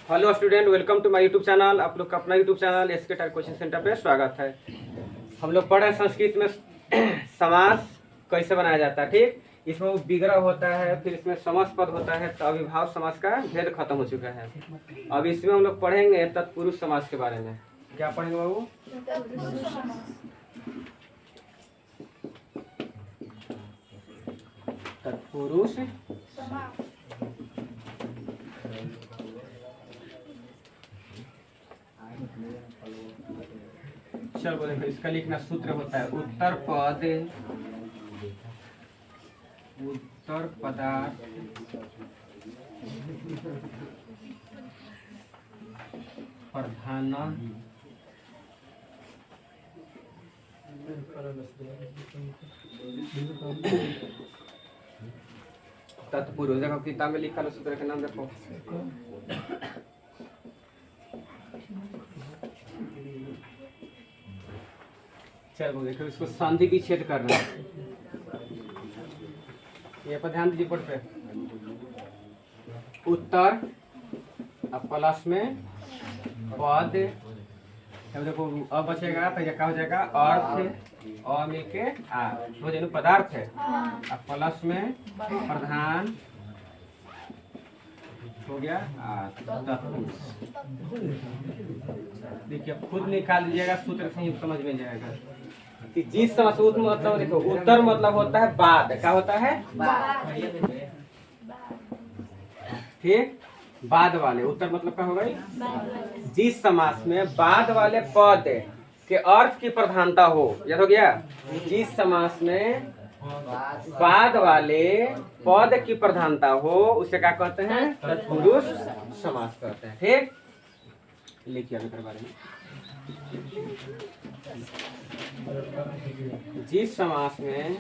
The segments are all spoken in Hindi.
Hello student, welcome to my YouTube channel. आप लोग का अपना YouTube channel SK tyre coaching centre पे स्वागत है। हम लोग पढ़े संस्कृत में समास कैसे बनाया जाता है। ठीक, इसमें वो विग्रह होता है, फिर इसमें समास पद होता है, तो अविभाव समास का भेद खत्म हो चुका है। अब इसमें हम लोग पढ़ेंगे तत्पुरुष समास के बारे में। क्या पढ़ेंगे बाबू? तत्पुरुष चलो देखो, इसका लिखना सूत्र होता है उत्तर पदार्थ प्रधान तत्पुरुष। देखो किताब में लिखा लो सूत्र का नाम देखो। चलो देखो, इसको संधि विच्छेद करना है। ये पर ध्यान दीजिए बोर्ड पे। उत्तर अब प्लस में पद, अब देखो अब बचेगा तो क्या हो जाएगा? अर्थ अ के आ हो जाए पदार्थ है। अब प्लस में प्रधान हो गया देखिए, खुद निकाल लीजिएगा, सूत्र से ही समझ में जाएगा कि जिस समास मतलब देखो, उत्तर मतलब होता है बाद। क्या होता है? ठीक, बाद वाले। उत्तर मतलब क्या हो गई? जिस समास में बाद वाले पद के अर्थ की प्रधानता हो, याद हो गया? जिस समास में बाद वाले पद की प्रधानता हो उसे क्या कहते हैं? तत्पुरुष समास कहते हैं। ठीक, लिखिए अभी बारे में। जिस समास में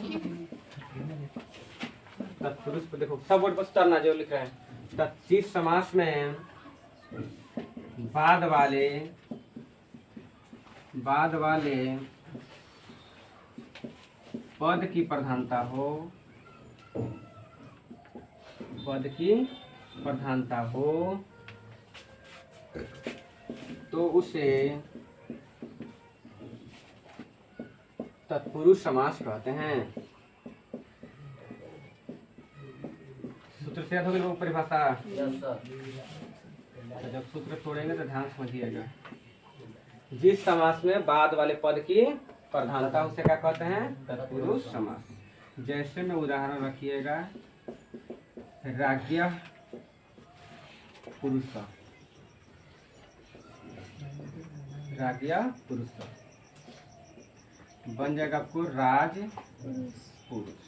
तत्पुरुष को देखो, सब वर्ड बस करना जो लिख रहे हैं। जिस समास में बाद वाले पद की प्रधानता हो, तो उसे तत्पुरुष समास कहते हैं। सूत्र से याद हो गई परिभाषा? जब सूत्र छोड़ेंगे तो ध्यान समझिएगा। जिस समास में बाद वाले पद की प्रधानता उसे क्या कहते हैं? तत्पुरुष समास। जैसे में उदाहरण रखिएगा, राज्ञ पुरुष, बन जाएगा आपको राज पुरुष।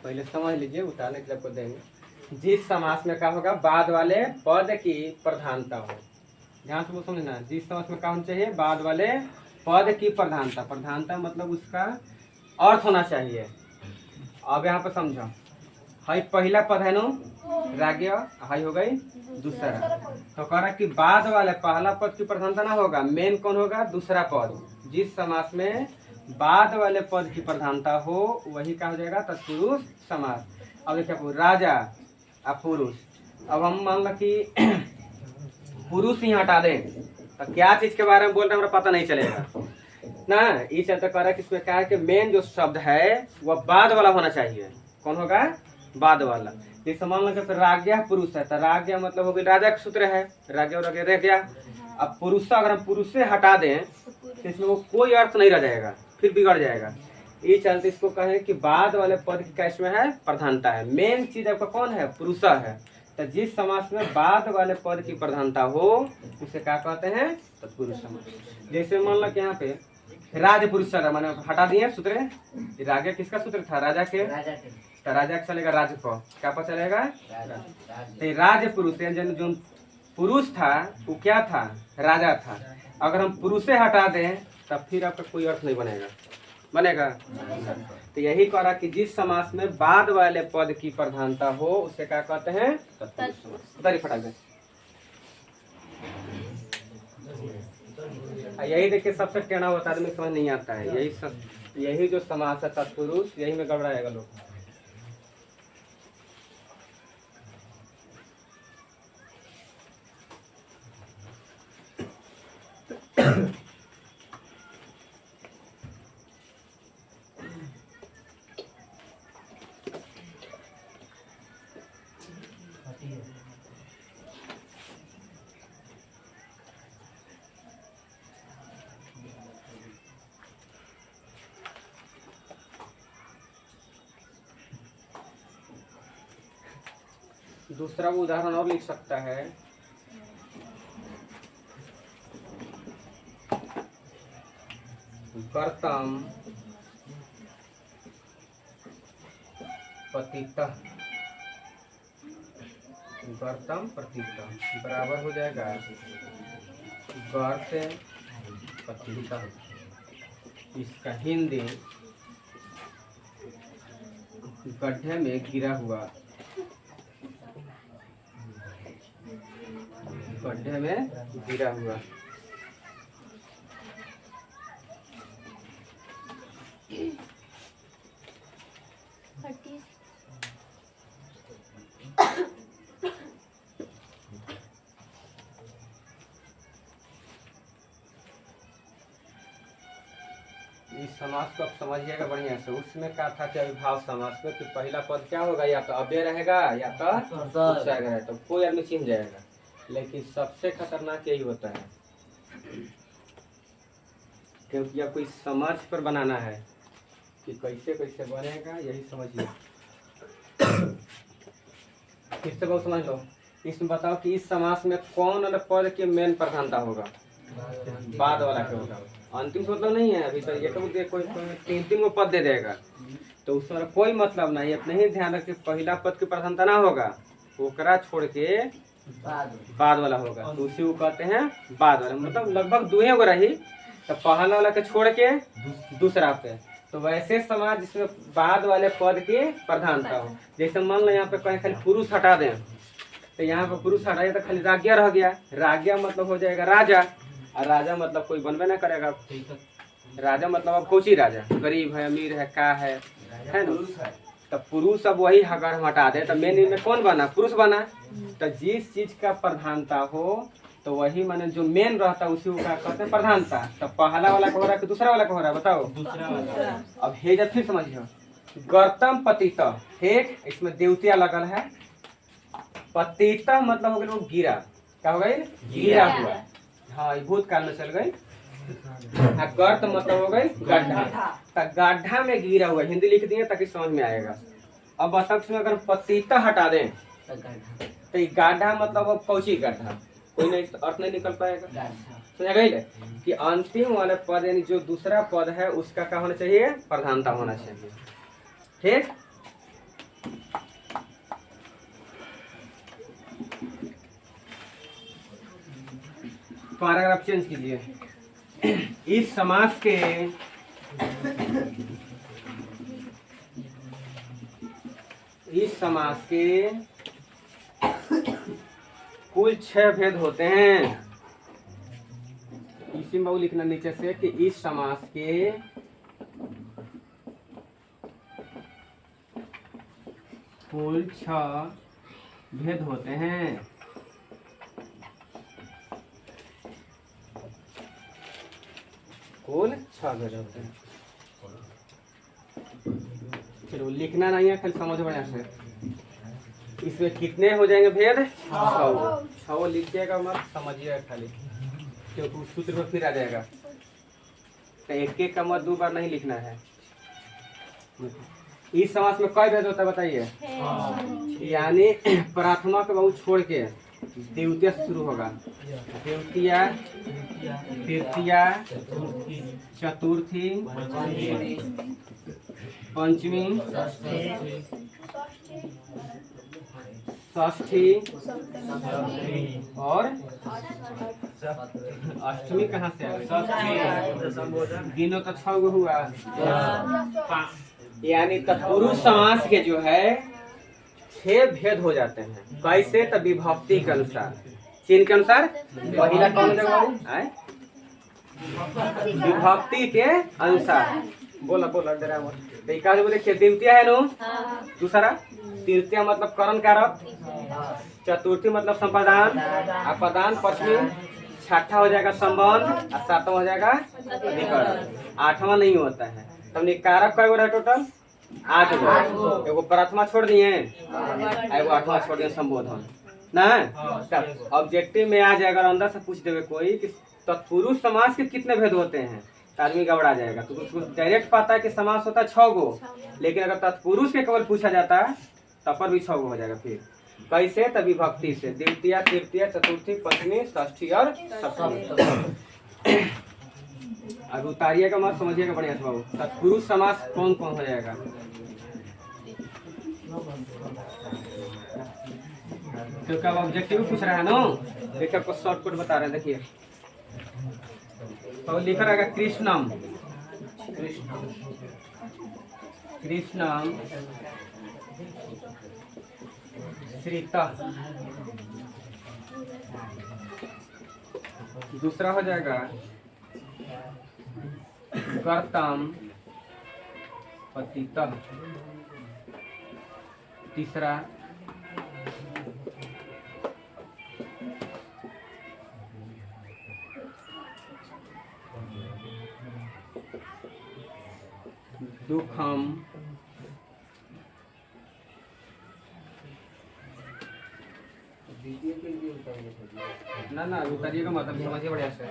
पहले समझ लीजिए, उतारने के लिए आपको देंगे। जिस समास में क्या होगा? बाद वाले पद की प्रधानता हो। ध्यान से समझना, जिस समास में क्या होना चाहिए? बाद वाले पद की प्रधानता मतलब उसका अर्थ होना चाहिए। अब यहाँ पर समझो, हाई पहला पद है नो राज्ञ, हाई हो गई दूसरा। तो कह रहा कि बाद वाले पहला पद की प्रधानता ना होगा, मेन कौन होगा? दूसरा पद। जिस समास में बाद वाले पद की प्रधानता हो वही क्या हो जाएगा? तत्पुरुष समास। अब देखिए, राजा और पुरुष। अब हम मान लो कि पुरुष ही हटा दें तो क्या चीज के बारे में बोल रहे हैं हमें पता नहीं चलेगा ना। इस चलते कह रहा है कि इसमें क्या है कि मेन जो शब्द है वह बाद वाला होना चाहिए। कौन होगा? बाद वाला। जैसे मान लो कि राज्ञ पुरुष है, तो राज्ञ मतलब हो गई राजा का सूत्र है, राज्ञ रह गया। अब पुरुष, अगर हम पुरुष से हटा दें तो इसमें वो कोई अर्थ नहीं रह जाएगा, फिर बिगड़ जाएगा। ये चलते इसको कहे कि बाद वाले पद की क्या इसमें है? प्रधानता है। मेन चीज आपका कौन है? पुरुष है। तो जिस समास में बाद वाले पद की प्रधानता हो उसे क्या कहते हैं? तत्पुरुष समास। जैसे मान लो कि यहाँ पे राज पुरुष मैंने हटा दिए सूत्र। राज्ञ किसका सूत्र था? राजा के। तो राजा का चलेगा राज को, क्या पर चलेगा? तो राज पुरुष जो पुरुष था वो क्या था? राजा था। अगर हम पुरुष से हटा दें तब फिर आपका कोई अर्थ नहीं बनेगा। तो यही कह रहा कि जिस समास में बाद वाले पद की प्रधानता हो उसे क्या कहते हैं? तत्पुरुष समास। दरी फटा गए। यही देखिए, सबसे टेढ़ा होता है, आदमी समझ नहीं आता है। यही सब यही जो समास है तत्पुरुष, यही में गड़बड़ाएगा लोग। दूसरा वो उदाहरण और लिख सकता है, कर्तम पतितः, गर्तम पतितः बराबर हो जाएगा गर्त पतितः। इसका हिंदी गड्ढे में गिरा हुआ, गड्ढे में गिरा हुआ। इस समास को आप समझिएगा बढ़िया से। उसमें क्या था कि अविभाव समास में कि पहला पद क्या होगा, या तो अव्यय रहेगा या तो उपसर्ग है, तो कोई आदमी चिन्ह जाएगा। लेकिन सबसे खतरनाक यही होता है, क्योंकि आप कोई समझ पर बनाना है कि कैसे कैसे बनेगा, यही समझिए। फिर से बहुत समझ लो। इसमें बताओ कि इस समास में कौन वाला पद के मेन प्रधानता होगा, बाद वाला के होगा। अंतिम मतलब नहीं है अभी तो, ये तो कोई तीन को पद दे देगा तो उसमें कोई मतलब नहीं। अपने ही ध्यान रख के पहला पद की प्रधानता ना होगा, ओकरा छोड़ के बाद वाला होगा, तो उसी को कहते हैं बाद वाला। मतलब लगभग दुहे को रही तो पहला वाला के छोड़ के दूसरा पे। तो वैसे समाज जिसमें बाद वाले पद की प्रधानता हो, जैसे मान लो यहाँ पे कहीं खाली पुरुष हटा दें तो यहाँ पे पुरुष हटाए तो खाली राज्ञा रह गया। राज्ञा मतलब हो जाएगा राजा, और राजा मतलब कोई बनबे ना करेगा। राजा मतलब अब कौची राजा, गरीब है अमीर है क्या है ना। तो पुरुष अब वही अगर हम हटा दे तो मेन में कौन बना, पुरुष बना। तो जिस चीज का प्रधानता हो तो वही माने जो मेन रहता है उसी को क्या कहते हैं प्रधानता। तो पहला वाला का हो रहा है कि दूसरा वाला का हो रहा है, बताओ दूसरा वाला। अब हे जब फिर समझियो, गर्तम पतिता, ठीक, इसमें देवतिया लगल है। पतिता मतलब हो गया वो गिरा, क्या हो गई, गिरा हुआ। हाँ भूतकाल में चल गई। गर्त मतलब हो गई गड्ढा, तो गड्ढा में गिरा हुआ, हिंदी लिख दिए ताकि समझ में आएगा। अब बताओ इसमें अगर पतिता हटा दें तो ये गाढ़ा मतलब अब कौची गड्ढा, कोई नहीं अर्थ नहीं निकल पाएगा। समझा गई कि अंतिम वाले पद यानी जो दूसरा पद है उसका क्या होना चाहिए, प्रधानता होना चाहिए। ठीक, पैराग्राफ चेंज कीजिए। इस समास के कुल 6 भेद होते हैं। इसी में लिखना नीचे से कि इस समास के कुल 6 भेद होते हैं। कुल 6 भेद होते हैं। चलो लिखना नहीं है, खाली समझो बढ़िया से। इसमें कितने हो जाएंगे भेद, 6 लिखिएगा मत, समझिएगा खाली, क्योंकि उस सूत्र में फिर आ जाएगा। तो एक एक का मत 2 बार नहीं लिखना है। इस समास में कई भेद होता है बताइए। यानी प्रार्थना के बहुत छोड़ के द्वितीय से शुरू होगा। द्वितीया, तृतीया, चतुर्थी, पंचमी, षष्ठी और अष्टमी। कहाँ से आ गई, गिनो तो 6 गो हुआ। यानी तत्पुरुष समास के जो है 6 भेद हो जाते हैं। कैसे, तो विभक्ति के अनुसार, चिन्ह के अनुसार। पहला कौन जगह, विभक्ति के अनुसार। बोला बोला जरा मत। तो का जो देखिए द्वितीय है नो, दूसरा तृतीय मतलब करण कारक, चतुर्थी मतलब संप्रदान, और प्रदान पश्चिमी, छठा हो जाएगा संबंध और सातवां हो जाएगा अधिकरण, आठवां नहीं होता है। तब कारक कई गो रहा टोटल 8 गो, एगो प्रथमा छोड़ दिए, एगो आठवां छोड़ दिए संबोधन ना। तब ऑब्जेक्टिव में आ जाएगा, अंदर से पूछ देवे कोई कि तत्पुरुष समास के कितने भेद होते हैं, तो आदमी घबरा जाएगा। तो उसको डायरेक्ट पता है कि समास होता है 6 गो, लेकिन अगर तत्पुरुष के केवल पूछा जाता है तब पर भी 6 गो हो जाएगा। फिर कैसे, तभी भक्ति से द्वितीय तृतीय चतुर्थी पंचमी षष्ठी और सप्तमी। अब उतारिएगा मत, समझिएगा बढ़िया से बाबू। तत्पुरुष समास कौन कौन हो जाएगा, क्योंकि अब ऑब्जेक्टिव पूछ रहा है ना। देखिए आपको शॉर्टकट बता रहे हैं, देखिए तो लिखा रहेगा कृष्णम, कृष्णम श्रीता। दूसरा हो जाएगा कर्तम पतिता। तीसरा दुखम ना ना उतारिएगा मतलब समझिए बढ़िया से।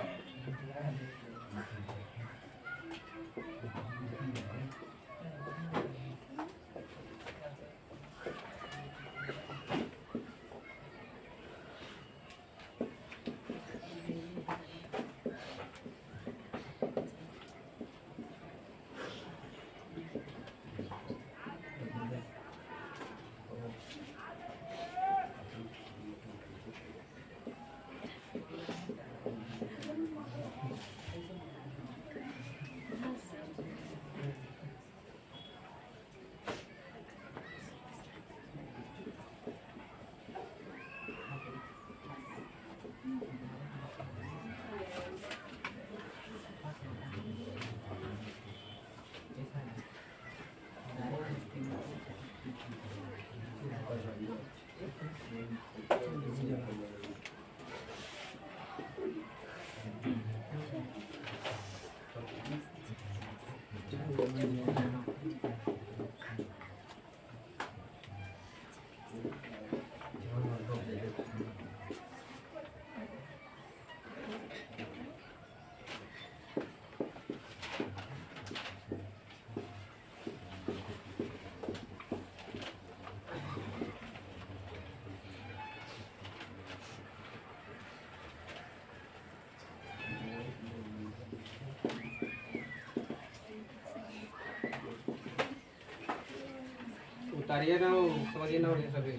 उतारिए ना, समझिए ना बढ़िया सभी।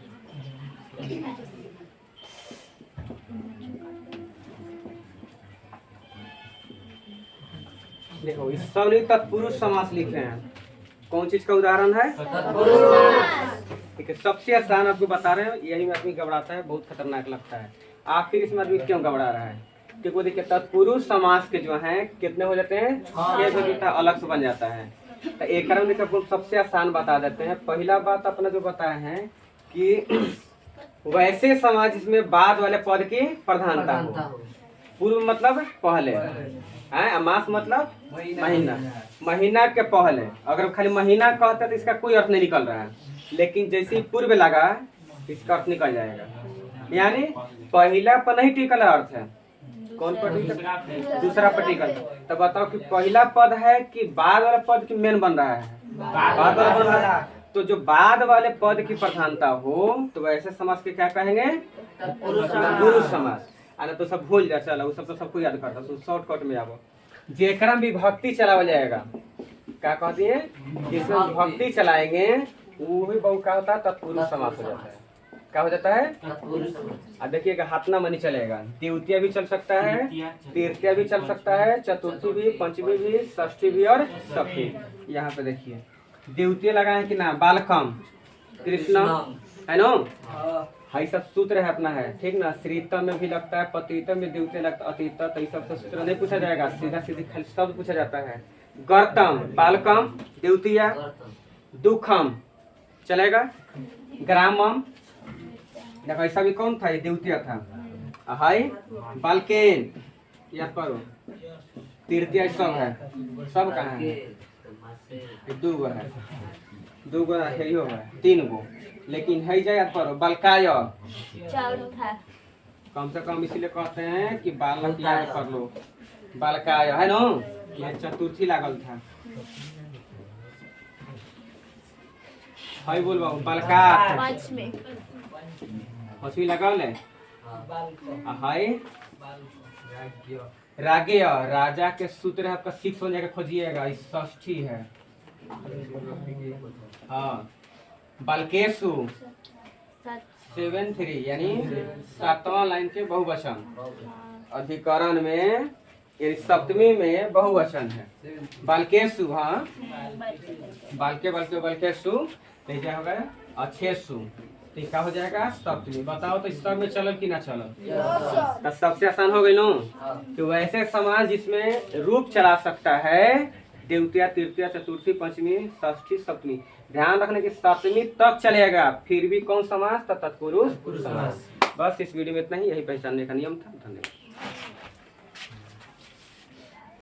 देखो इस सब ने तत्पुरुष समास लिखे हैं। कौन चीज का उदाहरण है, ठीक है। सबसे आसान आपको बता रहे हैं, यही में आदमी घबराता है, बहुत खतरनाक लगता है। आखिर इसमें आदमी क्यों घबरा रहा है, क्योंकि देखिए तत्पुरुष समास के जो हैं कितने हो जाते हैं, एक होता है अलग से बन जाता है। तो एक कारण देखिए सबसे आसान बता देते हैं। पहला बात अपना जो बताए हैं कि वैसे समाज जिसमें बाद वाले पद की प्रधानता हो। पूर्व मतलब पहले है, मास मतलब महीना, महीना के पहले। अगर खाली महीना कहते तो इसका कोई अर्थ नहीं निकल रहा है, लेकिन जैसे ही पूर्व लगा इसका अर्थ निकल जाएगा। यानी पहला पर नहीं टिकल अर्थ है, कौन पर टिकल, दूसरा पर टिकल। तो बताओ कि पहला पद है कि बाद वाले पद की मेन बन रहा है, बाद वाला बन रहा है। तो जो बाद वाले पद की प्रधानता हो तो वैसे समास के क्या कहेंगे, पुरुष समास। आना तो सब भूल जाए, चलो वो सब तो सबको याद करता, तो शॉर्टकट में आवो। जेकरा भी भक्ति चलावा जाएगा, क्या कहती है, जिसमें भक्ति चलाएंगे वो भी बहु क्या होता है, तत्पुरुष समास हो जाता है। क्या हो जाता है, अब देखिएगा हाथना मनी चलेगा, द्वितीय भी चल सकता है, तृतीय भी चल सकता है, चतुर्थी भी, पंचमी भी, षष्ठी भी और सप्तमी। यहाँ पे देखिए द्वितीय लगाए कि ना, बालकम कृष्ण है नो, हाई सब सूत्र है अपना है, ठीक ना। श्रीतम में भी लगता है, पतितम में द्वितीय लगता है, अतीत तो ये सब सूत्र नहीं पूछा जाएगा, सीधा सीधी खाली शब्द पूछा जाता है। गर्तम बालकम द्वितीय, दुखम चलेगा, ग्रामम देखो ऐसा भी कौन था, ये द्वितीय था। हाय बालकेन याद करो, तृतीय सब है, सब कहाँ है, दो गो है, दो गो है, ही होगा तीन गो, लेकिन है जाए याद करो बालकाय कम से कम इसीलिए कहते हैं कि बालक याद कर लो, बालकाय है ना, ये चतुर्थी लागल था। हाय बोल बाबू बालका पांचवी लगल है। हाय रागे राजा के सूत्र आपका 6 हो जाएगा, खोजिएगा, इस षष्ठी है। हाँ बालकेशु 7-3 यानी 7वां लाइन के बहुवचन, अधिकरण में यानी सप्तमी में बहुवचन है बालकेशु। हाँ बालके बालके बालकेशु तो क्या हो गया अच्छेशु, तो क्या हो जाएगा सप्तमी। बताओ तो इस सब में चलल कि ना चलल, तो सबसे आसान हो गई नो कि वैसे समाज जिसमें रूप चला सकता है द्वितीय तृतीय चतुर्थी पंचमी षष्ठी सप्तमी, ध्यान रखने की सप्तमी तक चलेगा, फिर भी कौन समास तो तत्पुरुष समास। बस इस वीडियो में इतना ही, यही पहचानने का नियम था। धन्यवाद।